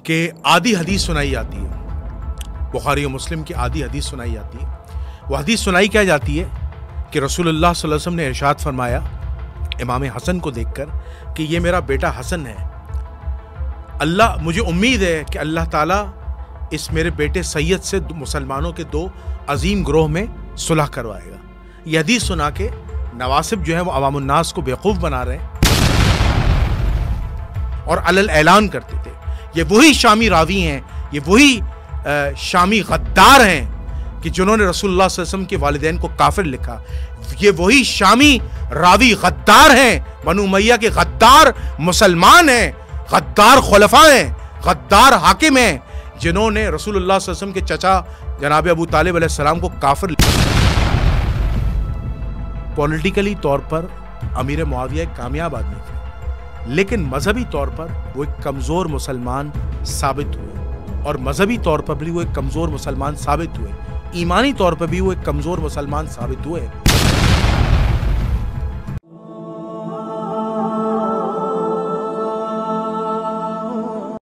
कि आधी हदीस सुनाई जाती है, बुखारी और मुस्लिम की आधी हदीस सुनाई जाती है। वो हदीस सुनाई क्या जाती है कि रसूलुल्लाह सल्लल्लाहु अलैहि वसल्लम ने इरशाद फरमाया इमाम हसन को देखकर कि ये मेरा बेटा हसन है, अल्लाह मुझे उम्मीद है कि अल्लाह ताला इस मेरे बेटे सैयद से मुसलमानों के दो अजीम ग्रोह में सुलह करवाएगा। यह हदीस सुना के नवासिब जो है वो अवामुन्नास को बेवकूफ़ बना रहे हैं और अलल ऐलान करते थे। ये वही शामी रावी हैं, ये वही शामी गद्दार हैं कि जिन्होंने रसूलुल्लाह सल्लल्लाहु अलैहि वसल्लम के वालिदैन को काफिर लिखा। ये वही शामी रावी गद्दार हैं, बनु उमय्या के गद्दार मुसलमान हैं, गद्दार खुलफा हैं, गद्दार हाकिम हैं, जिन्होंने रसूलुल्लाह सल्लल्लाहु अलैहि वसल्लम के चचा जनाब अबू तालिब अलैहिस्सलाम को काफिर लिखा। पॉलिटिकली तौर पर अमीर मुआविया एक कामयाब आदमी थे, लेकिन मजहबी तौर पर वो एक कमजोर मुसलमान साबित हुए, और मजहबी तौर पर भी वो एक कमजोर मुसलमान साबित हुए, ईमानी तौर पर भी वो एक कमजोर मुसलमान साबित हुए।